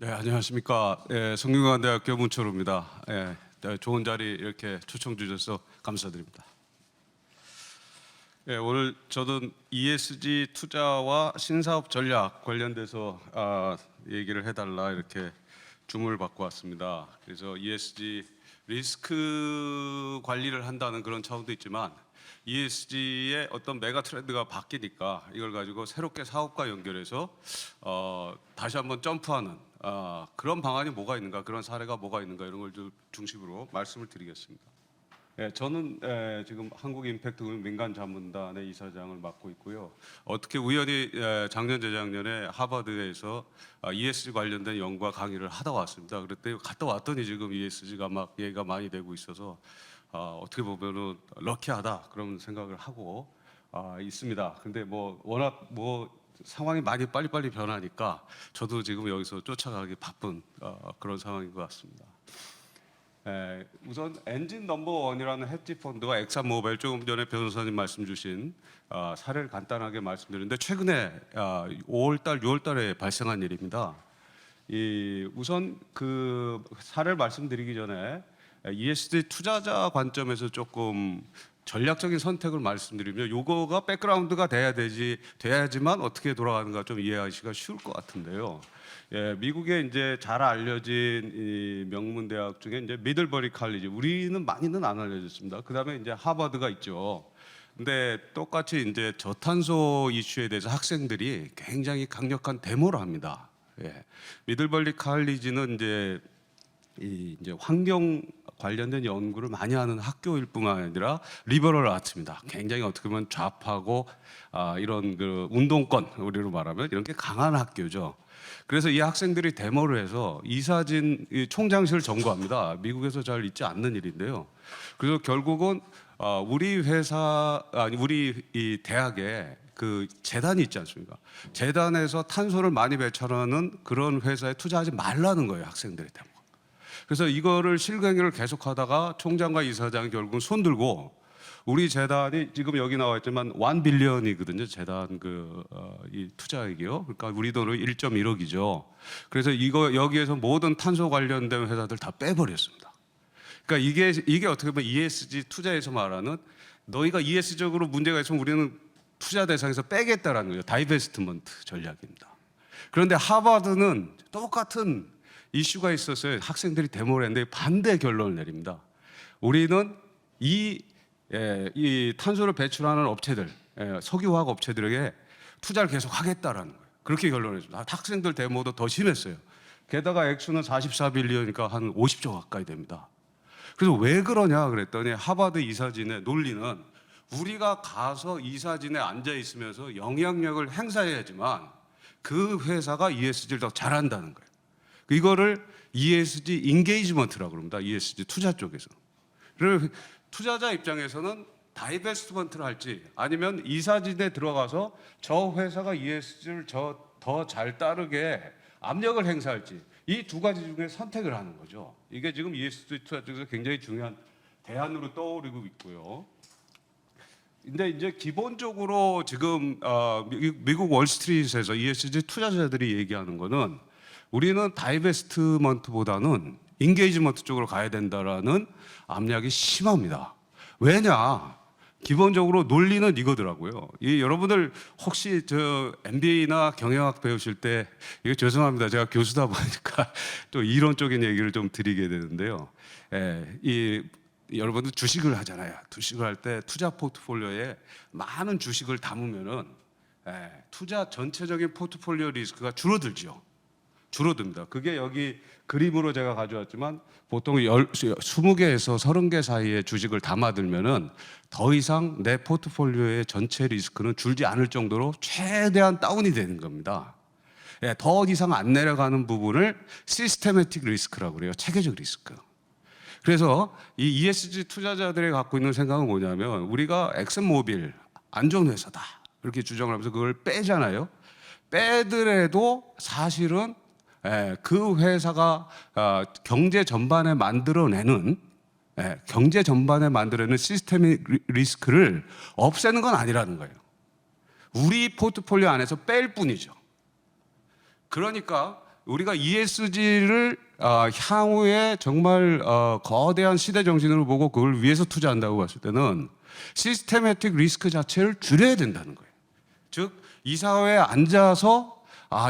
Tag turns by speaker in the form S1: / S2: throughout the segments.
S1: 네, 안녕하십니까. 성균관대학교 문철우입니다. 좋은 자리 이렇게 초청 주셔서 감사드립니다. 오늘 저는 ESG 투자와 신사업 전략 관련돼서 얘기를 해달라 이렇게 주문을 받고 왔습니다. 그래서 ESG 리스크 관리를 한다는 그런 차원도 있지만 ESG의 어떤 메가 트렌드가 바뀌니까 이걸 가지고 새롭게 사업과 연결해서 다시 한번 점프하는 그런 방안이 뭐가 있는가, 그런 사례가 뭐가 있는가 이런 걸 중심으로 말씀을 드리겠습니다. 저는 지금 한국임팩트그룹 민간자문단의 이사장을 맡고 있고요. 어떻게 우연히 작년 재작년에 하버드에서 ESG 관련된 연구와 강의를 하다 왔습니다. 그때 갔다 왔더니 지금 ESG가 막 얘기가 많이 되고 있어서 어떻게 보면은 럭키하다 그런 생각을 하고 있습니다. 근데 뭐 워낙 상황이 많이 빨리빨리 변하니까 저도 지금 여기서 쫓아가기 바쁜 그런 상황인 것 같습니다. 우선 엔진 넘버 원이라는 헤지 펀드가 엑산모빌, 조금 전에 변호사님 말씀 주신 사례를 간단하게 말씀드리는데 최근에 5월달, 6월달에 발생한 일입니다. 우선 그 사례를 말씀드리기 전에 ESG 투자자 관점에서 조금 전략적인 선택을 말씀드리면 요거가 백그라운드가 돼야지만 어떻게 돌아가는가 좀 이해하시기가 쉬울 것 같은데요. 미국에 이제 잘 알려진 이 명문 대학 중에 이제 미들버리 칼리지, 우리는 많이는 안 알려졌습니다. 그다음에 이제 하버드가 있죠. 근데 똑같이 이제 저탄소 이슈에 대해서 학생들이 굉장히 강력한 데모를 합니다. 미들버리 칼리지는 이제 환경 관련된 연구를 많이 하는 학교일 뿐만 아니라 리버럴 아트입니다. 굉장히 어떻게 보면 좌파고 이런 그 운동권, 우리로 말하면 이런 게 강한 학교죠. 그래서 이 학생들이 데모를 해서 이사진 총장실을 점거합니다. 미국에서 잘 있지 않는 일인데요. 그래서 결국은 우리 이 대학에 그 재단이 있지 않습니까? 재단에서 탄소를 많이 배출하는 그런 회사에 투자하지 말라는 거예요, 학생들의 데모. 그래서 이거를 실행을 계속하다가 총장과 이사장이 결국은 손들고, 우리 재단이 지금 여기 나와 있지만 1 빌리언이거든요. 재단 이 투자액이요. 그러니까 우리 돈으로 1.1억이죠. 그래서 여기에서 모든 탄소 관련된 회사들 다 빼버렸습니다. 그러니까 이게 어떻게 보면 ESG 투자에서 말하는, 너희가 ESG적으로 문제가 있으면 우리는 투자 대상에서 빼겠다라는 거예요. 다이베스트먼트 전략입니다. 그런데 하버드는 똑같은 이슈가 있었어요. 학생들이 데모를 했는데 반대 결론을 내립니다. 우리는 이 탄소를 배출하는 업체들, 석유화학 업체들에게 투자를 계속 하겠다라는 거예요. 그렇게 결론을 했습니다. 학생들 데모도 더 심했어요. 게다가 액수는 44빌리언이니까 한 50조 가까이 됩니다. 그래서 왜 그러냐 그랬더니 하버드 이사진의 논리는, 우리가 가서 이사진에 앉아 있으면서 영향력을 행사해야지만 그 회사가 ESG를 더 잘한다는 거예요. 이거를 ESG 인게이지먼트라고 그럽니다. ESG 투자 쪽에서. 그리고 투자자 입장에서는 다이베스트먼트를 할지 아니면 이사진에 들어가서 저 회사가 ESG를 더 잘 따르게 압력을 행사할지, 이 두 가지 중에 선택을 하는 거죠. 이게 지금 ESG 투자 쪽에서 굉장히 중요한 대안으로 떠오르고 있고요. 근데 이제 기본적으로 지금 미국 월스트리트에서 ESG 투자자들이 얘기하는 거는, 우리는 다이베스트먼트보다는 인게이지먼트 쪽으로 가야 된다라는 압력이 심합니다. 왜냐? 기본적으로 논리는 이거더라고요. 여러분들 혹시 저 MBA나 경영학 배우실 때, 이거 죄송합니다. 제가 교수다 보니까 또 이론적인 얘기를 좀 드리게 되는데요. 여러분들 주식을 하잖아요. 주식을 할 때 투자 포트폴리오에 많은 주식을 담으면은 투자 전체적인 포트폴리오 리스크가 줄어들죠. 줄어듭니다. 그게 여기 그림으로 제가 가져왔지만, 보통 20개에서 30개 사이의 주식을 담아들면은 더 이상 내 포트폴리오의 전체 리스크는 줄지 않을 정도로 최대한 다운이 되는 겁니다. 더 이상 안 내려가는 부분을 시스테매틱 리스크라고 그래요. 체계적 리스크. 그래서 이 ESG 투자자들이 갖고 있는 생각은 뭐냐면, 우리가 엑슨모빌 안 좋은 회사다 이렇게 주장을 하면서 그걸 빼잖아요. 빼더라도 사실은 그 회사가 경제 전반에 만들어내는 시스템의 리스크를 없애는 건 아니라는 거예요. 우리 포트폴리오 안에서 뺄 뿐이죠. 그러니까 우리가 ESG를 향후에 정말 거대한 시대 정신으로 보고 그걸 위해서 투자한다고 봤을 때는 시스테매틱 리스크 자체를 줄여야 된다는 거예요. 즉, 이 사회에 앉아서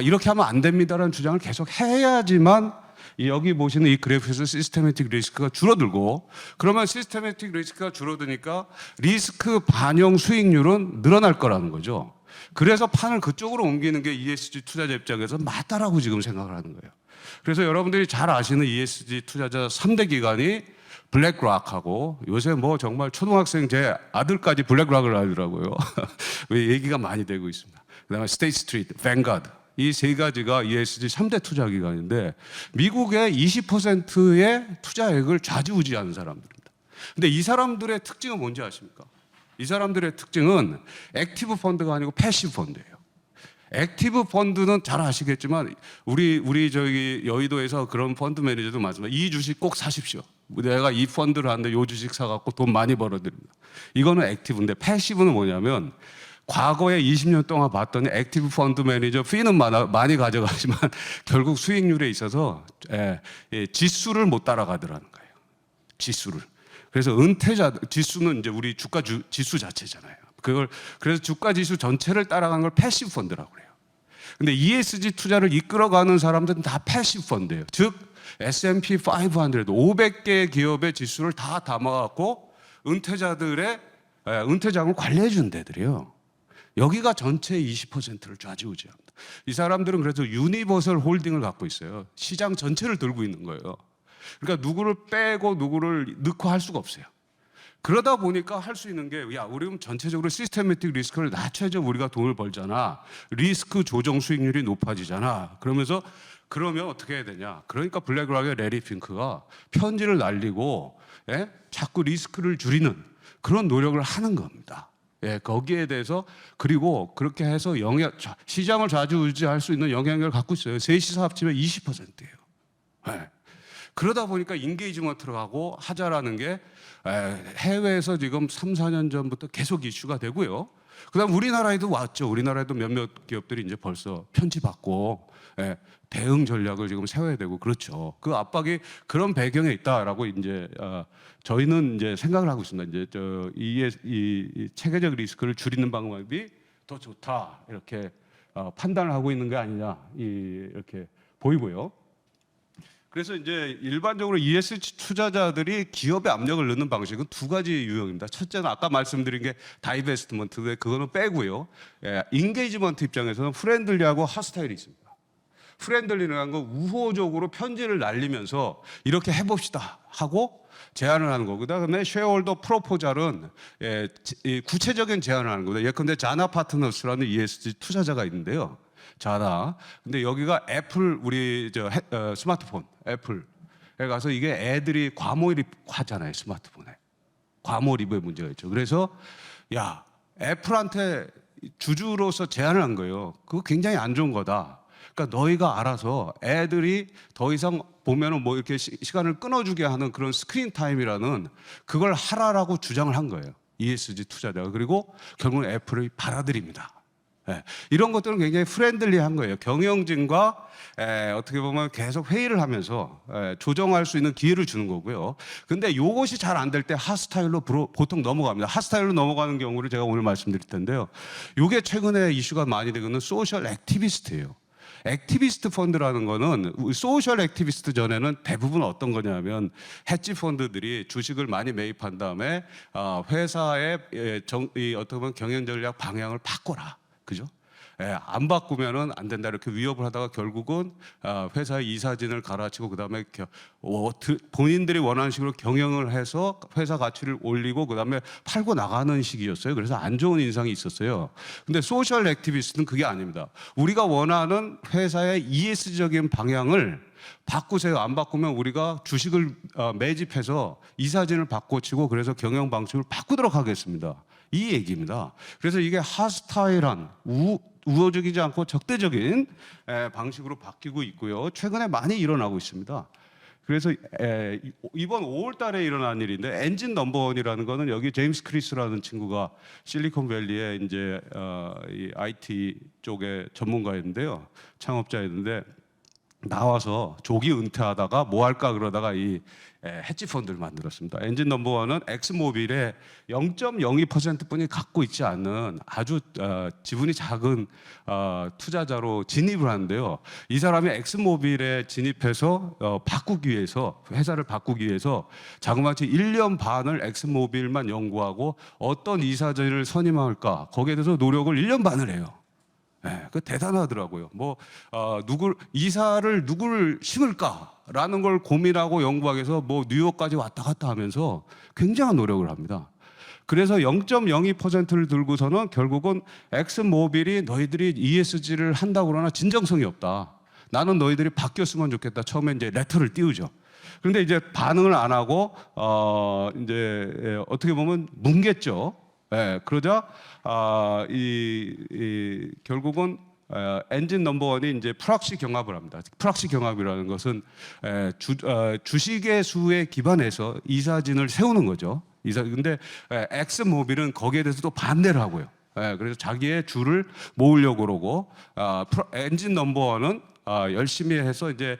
S1: 이렇게 하면 안 됩니다라는 주장을 계속 해야지만 여기 보시는 이 그래프에서 시스테매틱 리스크가 줄어들고, 그러면 시스테매틱 리스크가 줄어드니까 리스크 반영 수익률은 늘어날 거라는 거죠. 그래서 판을 그쪽으로 옮기는 게 ESG 투자자 입장에서 맞다라고 지금 생각을 하는 거예요. 그래서 여러분들이 잘 아시는 ESG 투자자 3대 기관이 블랙락하고, 요새 뭐 정말 초등학생 제 아들까지 블랙락을 하더라고요. 얘기가 많이 되고 있습니다. 그다음에 스테이트 스트리트, 뱅가드, 이 세 가지가 ESG 3대 투자 기관인데 미국의 20%의 투자액을 좌지우지하는 사람들입니다. 근데 이 사람들의 특징은 뭔지 아십니까? 이 사람들의 특징은 액티브 펀드가 아니고 패시브 펀드예요. 액티브 펀드는 잘 아시겠지만 우리 저기 여의도에서 그런 펀드 매니저도 많지만 이 주식 꼭 사십시오. 내가 이 펀드를 하는데 이 주식 사갖고 돈 많이 벌어드립니다. 이거는 액티브인데, 패시브는 뭐냐면 과거에 20년 동안 봤더니 액티브 펀드 매니저 피는 많이 가져가지만 결국 수익률에 있어서 지수를 못 따라가더라는 거예요. 지수를. 그래서 은퇴자 지수는 이제 우리 주가 지수 자체잖아요. 그래서 주가 지수 전체를 따라가는 걸 패시브 펀드라고 그래요. 근데 ESG 투자를 이끌어가는 사람들은 다 패시브 펀드예요. 즉 S&P 500, 500개 기업의 지수를 다 담아갖고 은퇴자들의 은퇴자금을 관리해 주는 데들이에요. 여기가 전체의 20%를 좌지우지합니다. 이 사람들은 그래서 유니버설 홀딩을 갖고 있어요. 시장 전체를 들고 있는 거예요. 그러니까 누구를 빼고 누구를 넣고 할 수가 없어요. 그러다 보니까 할 수 있는 게, 우리 전체적으로 시스테매틱 리스크를 낮춰야죠. 우리가 돈을 벌잖아. 리스크 조정 수익률이 높아지잖아. 그러면 어떻게 해야 되냐? 그러니까 블랙락의 레리 핑크가 편지를 날리고 자꾸 리스크를 줄이는 그런 노력을 하는 겁니다. 거기에 대해서, 그리고 그렇게 해서 시장을 좌지우지할 수 있는 영향력을 갖고 있어요. 셋이서 합치면 20%예요. 그러다 보니까 인게이지먼트로 가고 하자라는 게 해외에서 지금 3, 4년 전부터 계속 이슈가 되고요. 그다음 우리나라에도 왔죠. 우리나라에도 몇몇 기업들이 이제 벌써 편지 받고 대응 전략을 지금 세워야 되고, 그렇죠. 그 압박이 그런 배경에 있다라고 이제 저희는 이제 생각을 하고 있습니다. 이제 이 체계적 리스크를 줄이는 방법이 더 좋다, 이렇게 판단을 하고 있는 게 아니냐, 이렇게 보이고요. 그래서 이제 일반적으로 ESG 투자자들이 기업에 압력을 넣는 방식은 두 가지 유형입니다. 첫째는 아까 말씀드린 게 다이베스트먼트인데 그거는 빼고요. 인게이지먼트 입장에서는 프렌들리하고 핫스타일이 있습니다. 프렌들리라는 건 우호적으로 편지를 날리면서 이렇게 해봅시다 하고 제안을 하는 거고, 그다음에 쉐어홀더 프로포잘은 구체적인 제안을 하는 거예요. 예컨대 자나 파트너스라는 ESG 투자자가 있는데요. 자나. 근데 여기가 애플, 우리 스마트폰 애플에 가서 이게 애들이 과몰입하잖아요. 스마트폰에 과몰입의 문제가 있죠. 그래서 애플한테 주주로서 제안을 한 거예요. 그거 굉장히 안 좋은 거다. 그러니까 너희가 알아서 애들이 더 이상 보면은 뭐 이렇게 시간을 끊어주게 하는 그런 스크린 타임이라는 그걸 하라라고 주장을 한 거예요. ESG 투자자가. 그리고 결국은 애플이 받아들입니다. 이런 것들은 굉장히 프렌들리한 거예요. 경영진과 어떻게 보면 계속 회의를 하면서 조정할 수 있는 기회를 주는 거고요. 근데 이것이 잘 안 될 때 핫스타일로 보통 넘어갑니다. 핫스타일로 넘어가는 경우를 제가 오늘 말씀드릴 텐데요. 이게 최근에 이슈가 많이 되고 있는 소셜 액티비스트예요. 액티비스트 펀드라는 거는, 소셜 액티비스트 전에는 대부분 어떤 거냐면 헤지 펀드들이 주식을 많이 매입한 다음에 회사의 어떻게 보면 경영 전략 방향을 바꿔라. 그죠? 안 바꾸면은 안 된다, 이렇게 위협을 하다가 결국은 회사의 이사진을 갈아치고 그다음에 본인들이 원하는 식으로 경영을 해서 회사 가치를 올리고 그다음에 팔고 나가는 식이었어요. 그래서 안 좋은 인상이 있었어요. 근데 소셜 액티비스트는 그게 아닙니다. 우리가 원하는 회사의 ESG적인 방향을 바꾸세요. 안 바꾸면 우리가 주식을 매집해서 이사진을 바꿔치고 그래서 경영 방식을 바꾸도록 하겠습니다. 이 얘기입니다. 그래서 이게 핫스타일한 우호적이지 않고 적대적인 방식으로 바뀌고 있고요. 최근에 많이 일어나고 있습니다. 그래서 이번 5월 달에 일어난 일인데, 엔진 넘버원이라는 거는 여기 제임스 크리스라는 친구가 실리콘밸리에 이제 이 IT 쪽의 전문가였는데요. 창업자였는데 나와서 조기 은퇴하다가 뭐 할까 그러다가 이 헤지 펀드를 만들었습니다. 엔진 넘버원은 엑스모빌의 0.02%뿐이 갖고 있지 않는 아주 지분이 작은 투자자로 진입을 하는데요. 이 사람이 엑스모빌에 진입해서 바꾸기 위해서, 회사를 바꾸기 위해서 자그마치 1년 반을 엑스모빌만 연구하고 어떤 이사진을 선임할까 거기에 대해서 노력을 1년 반을 해요. 네, 그 대단하더라고요. 이사를 누구를 심을까라는 걸 고민하고 연구하기 위해서 뭐 뉴욕까지 왔다 갔다 하면서 굉장한 노력을 합니다. 그래서 0.02%를 들고서는 결국은 엑스모빌이 너희들이 ESG를 한다고 그러나 진정성이 없다. 나는 너희들이 바뀌었으면 좋겠다. 처음에 이제 레터를 띄우죠. 그런데 이제 반응을 안 하고 어떻게 보면 뭉갰죠. 예, 그러자 결국은 엔진 넘버원이 이제 프락시 경합을 합니다. 프락시 경합이라는 것은 주식의 수에 기반해서 이사진을 세우는 거죠. 근데 엑스모빌은 거기에 대해서 또 반대를 하고요. 그래서 자기의 주를 모으려고 그러고 엔진 넘버원은 열심히 해서 이제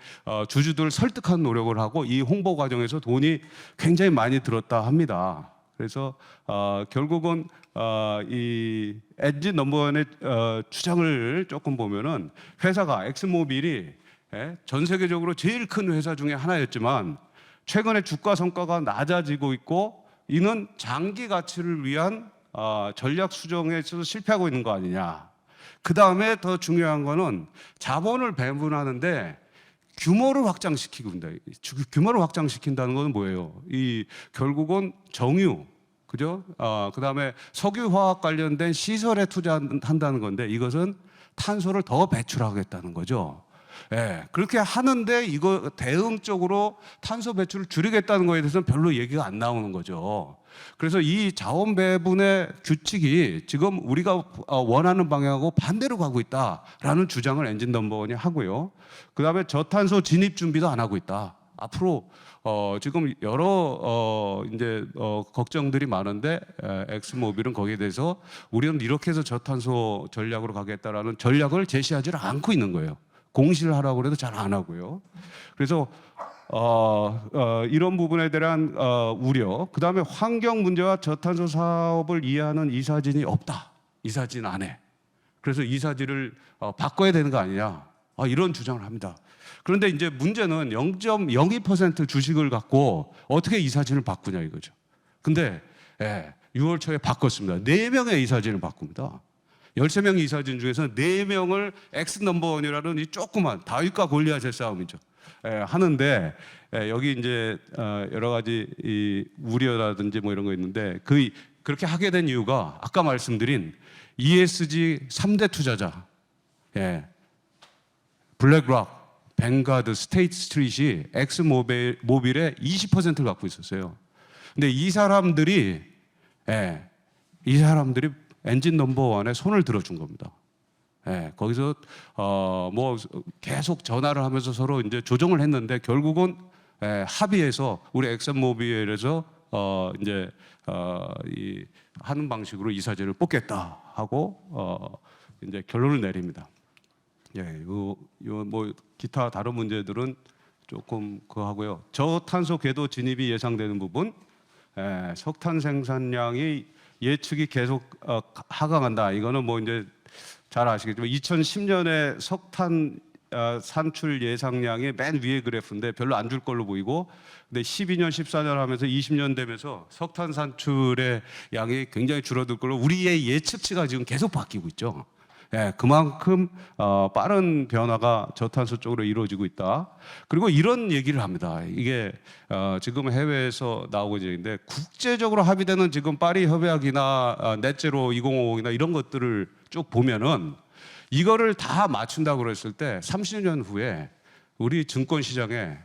S1: 주주들을 설득하는 노력을 하고 이 홍보 과정에서 돈이 굉장히 많이 들었다 합니다. 그래서 결국은 이 엔진 넘버원의 주장을 조금 보면은 회사가 엑스모빌이 전 세계적으로 제일 큰 회사 중에 하나였지만 최근에 주가 성과가 낮아지고 있고 이는 장기 가치를 위한 전략 수정에 있어서 실패하고 있는 거 아니냐. 그 다음에 더 중요한 거는 자본을 배분하는데 규모를 확장시키고 있다. 규모를 확장시킨다는 것은 뭐예요? 결국은 정유, 그죠? 그 다음에 석유화학 관련된 시설에 투자한다는 건데 이것은 탄소를 더 배출하겠다는 거죠. 예, 그렇게 하는데 이거 대응적으로 탄소 배출을 줄이겠다는 거에 대해서는 별로 얘기가 안 나오는 거죠. 그래서 이 자원 배분의 규칙이 지금 우리가 원하는 방향하고 반대로 가고 있다라는 주장을 엔진 넘버원이 하고요. 그 다음에 저탄소 진입 준비도 안 하고 있다. 앞으로 지금 여러 걱정들이 많은데 엑스모빌은 거기에 대해서 우리는 이렇게 해서 저탄소 전략으로 가겠다라는 전략을 제시하지 않고 있는 거예요. 공시를 하라고 해도 잘 안 하고요. 그래서 이런 부분에 대한 우려, 그 다음에 환경 문제와 저탄소 사업을 이해하는 이사진이 없다. 이사진 안에. 그래서 이사진을 바꿔야 되는 거 아니냐. 이런 주장을 합니다. 그런데 이제 문제는 0.02% 주식을 갖고 어떻게 이사진을 바꾸냐 이거죠. 근데 6월 초에 바꿨습니다. 4명의 이사진을 바꿉니다. 13명 이사진 중에서 4명을 엑스 넘버원이라는 이 조그만 다윗과 골리앗의 싸움이죠. 하는데 여기 이제 여러 가지 이 우려라든지 뭐 이런 거 있는데 그렇게 하게 된 이유가 아까 말씀드린 ESG 3대 투자자, 블랙락, 뱅가드, 스테이트 스트릿이 엑스모빌의 20%를 갖고 있었어요. 근데 이 사람들이 엔진 넘버원에 손을 들어준 겁니다. 거기서 뭐 계속 전화를 하면서 서로 이제 조정을 했는데 결국은 합의해서 우리 엑슨모빌에서 이제 하는 방식으로 이사진을 뽑겠다 하고 이제 결론을 내립니다. 요 뭐 기타 다른 문제들은 조금 그거 하고요. 저탄소 궤도 진입이 예상되는 부분, 석탄 생산량이 예측이 계속 하강한다. 이거는 뭐 이제 잘 아시겠지만 2010년에 석탄 산출 예상량이 맨 위에 그래프인데 별로 안 줄 걸로 보이고, 근데 12년, 14년 하면서 20년 되면서 석탄 산출의 양이 굉장히 줄어들 걸로 우리의 예측치가 지금 계속 바뀌고 있죠. 그만큼 빠른 변화가 저탄소 쪽으로 이루어지고 있다. 그리고 이런 얘기를 합니다. 이게 지금 해외에서 나오고 있는데 국제적으로 합의되는 지금 파리 협약이나 넷제로 2050이나 이런 것들을 쭉 보면은 이거를 다 맞춘다고 그랬을 때 30년 후에 우리 증권 시장에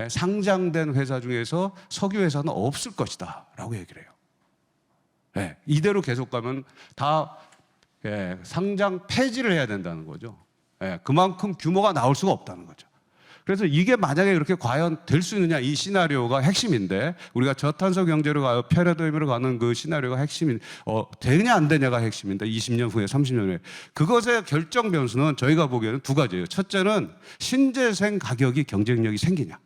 S1: 상장된 회사 중에서 석유 회사는 없을 것이다라고 얘기를 해요. 이대로 계속 가면 다 상장 폐지를 해야 된다는 거죠. 그만큼 규모가 나올 수가 없다는 거죠. 그래서 이게 만약에 그렇게 과연 될 수 있느냐, 이 시나리오가 핵심인데, 우리가 저탄소 경제로 가요 패러다임으로 가는 그 시나리오가 핵심인, 되냐 안 되냐가 핵심인데, 20년 후에 30년 후에 그것의 결정 변수는 저희가 보기에는 두 가지예요. 첫째는 신재생 가격이 경쟁력이 생기냐,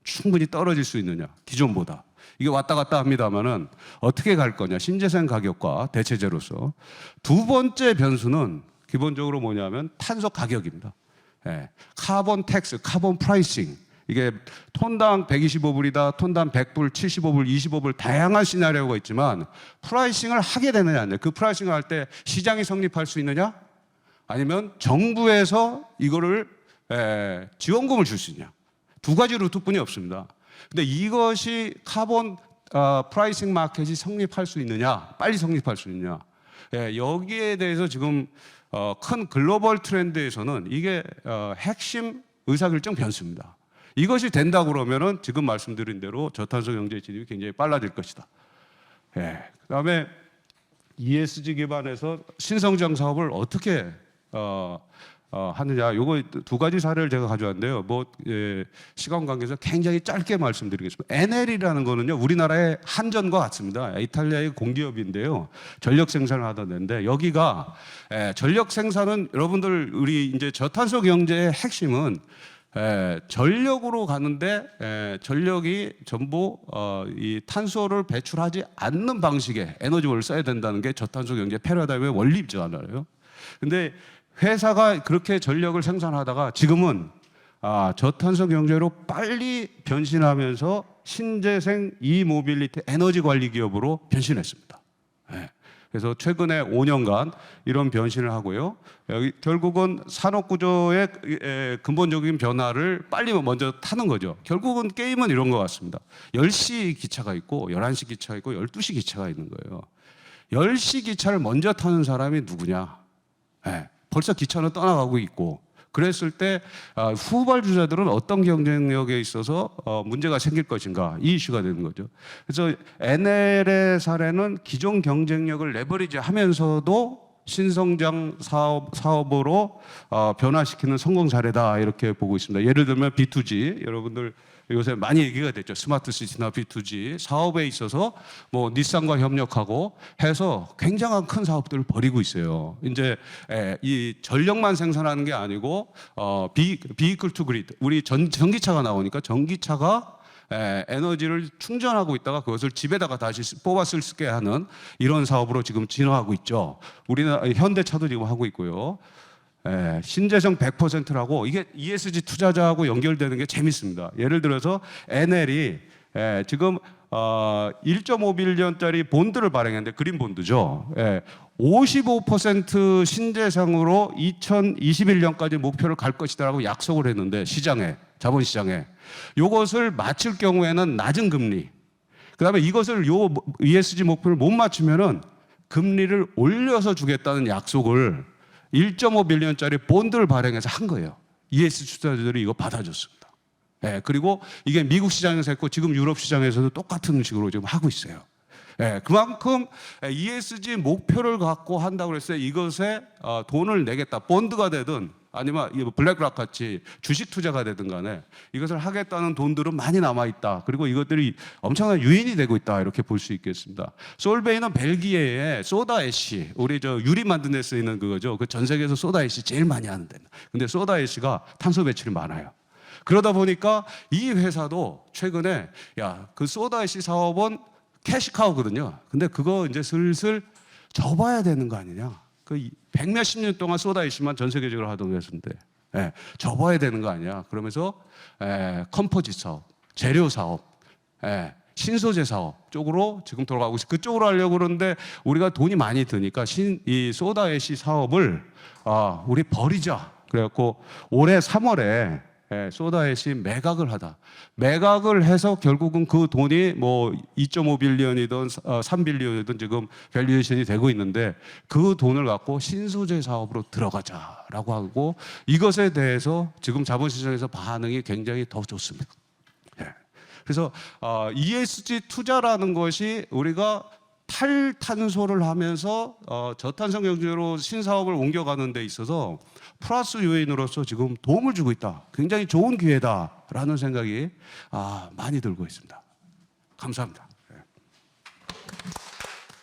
S1: 충분히 떨어질 수 있느냐, 기존보다. 이게 왔다 갔다 합니다만은 어떻게 갈 거냐, 신재생 가격과 대체제로서. 두 번째 변수는 기본적으로 뭐냐면 탄소 가격입니다. 예, 카본 텍스, 카본 프라이싱. 이게 톤당 125불이다, 톤당 100불, 75불, 25불 다양한 시나리오가 있지만 프라이싱을 하게 되느냐, 안 돼. 그 프라이싱을 할 때 시장이 성립할 수 있느냐, 아니면 정부에서 이거를 지원금을 줄 수 있냐. 두 가지 루트뿐이 없습니다. 근데 이것이 카본 프라이싱 마켓이 성립할 수 있느냐, 빨리 성립할 수 있느냐. 여기에 대해서 지금 큰 글로벌 트렌드에서는 이게 핵심 의사결정 변수입니다. 이것이 된다 그러면은 지금 말씀드린 대로 저탄소 경제 진입이 굉장히 빨라질 것이다. 그다음에 ESG 기반에서 신성장 사업을 어떻게 하느냐, 요거 두 가지 사례를 제가 가져왔는데요. 시간 관계에서 굉장히 짧게 말씀드리겠습니다. NL이라는 거는요, 우리나라의 한전과 같습니다. 이탈리아의 공기업인데요, 전력 생산을 하던 데인데, 여기가 전력 생산은 여러분들, 우리 이제 저탄소 경제의 핵심은 전력으로 가는데, 전력이 전부 이 탄소를 배출하지 않는 방식의 에너지원을 써야 된다는 게 저탄소 경제 패러다임의 원리잖아요. 근데 회사가 그렇게 전력을 생산하다가 지금은 저탄소 경제로 빨리 변신하면서 신재생 이모빌리티 에너지 관리 기업으로 변신했습니다. 그래서 최근에 5년간 이런 변신을 하고요. 여기 결국은 산업 구조의 근본적인 변화를 빨리 먼저 타는 거죠. 결국은 게임은 이런 것 같습니다. 10시 기차가 있고 11시 기차가 있고 12시 기차가 있는 거예요. 10시 기차를 먼저 타는 사람이 누구냐? 벌써 기차는 떠나가고 있고, 그랬을 때 후발주자들은 어떤 경쟁력에 있어서 문제가 생길 것인가, 이 이슈가 되는 거죠. 그래서 NL의 사례는 기존 경쟁력을 레버리지 하면서도 신성장 사업으로 변화시키는 성공 사례다, 이렇게 보고 있습니다. 예를 들면 B2G, 여러분들 요새 많이 얘기가 됐죠. 스마트 시티나 B2G 사업에 있어서 뭐 닛산과 협력하고 해서 굉장한 큰 사업들을 벌이고 있어요. 이제 이 전력만 생산하는 게 아니고 비이클 투 그리드, 우리 전기차가 나오니까 전기차가 에너지를 충전하고 있다가 그것을 집에다가 다시 뽑아 쓸게 하는 이런 사업으로 지금 진화하고 있죠. 우리나라 현대차도 지금 하고 있고요. 신재생 100%라고, 이게 ESG 투자자하고 연결되는 게 재밌습니다. 예를 들어서 NL이 지금 1.5빌리언짜리 본드를 발행했는데, 그린 본드죠. 55% 신재생으로 2021년까지 목표를 갈 것이다라고 약속을 했는데, 시장에, 자본시장에 이것을 마칠 경우에는 낮은 금리, 그다음에 이것을 요 ESG 목표를 못 맞추면은 금리를 올려서 주겠다는 약속을 1.5빌리언짜리 본드를 발행해서 한 거예요. ESG 투자자들이 이거 받아줬습니다. 그리고 이게 미국 시장에서 했고 지금 유럽 시장에서도 똑같은 식으로 지금 하고 있어요. 그만큼 ESG 목표를 갖고 한다고 그랬어요. 이것에 돈을 내겠다. 본드가 되든 아니면 블랙락 같이 주식 투자가 되든 간에 이것을 하겠다는 돈들은 많이 남아있다. 그리고 이것들이 엄청난 유인이 되고 있다. 이렇게 볼 수 있겠습니다. 솔베이는 벨기에의 소다 애쉬, 우리 저 유리 만드는 데 쓰이는 그거죠. 그 전 세계에서 소다 애쉬 제일 많이 하는 데는. 근데 소다 애쉬가 탄소 배출이 많아요. 그러다 보니까 이 회사도 최근에 그 소다 애쉬 사업은 캐시카우거든요. 근데 그거 이제 슬슬 접어야 되는 거 아니냐. 그 100몇십 년 동안 소다 애쉬만 전 세계적으로 하던 회사인데 접어야 되는 거 아니야. 그러면서 컴포짓 사업, 재료 사업, 신소재 사업 쪽으로 지금 돌아가고 있어요. 그쪽으로 하려고 그러는데 우리가 돈이 많이 드니까 이 소다 애쉬 사업을 우리 버리자. 그래갖고 올해 3월에 소다 애쉬 매각을 하다. 매각을 해서 결국은 그 돈이 뭐 2.5빌리언이든 3빌리언이든 지금 밸류에이션이 되고 있는데, 그 돈을 갖고 신소재 사업으로 들어가자라고 하고, 이것에 대해서 지금 자본시장에서 반응이 굉장히 더 좋습니다. 그래서 ESG 투자라는 것이 우리가 탈탄소를 하면서 저탄소 경제로 신사업을 옮겨가는 데 있어서 플러스 요인으로서 지금 도움을 주고 있다. 굉장히 좋은 기회다라는 생각이 많이 들고 있습니다. 감사합니다.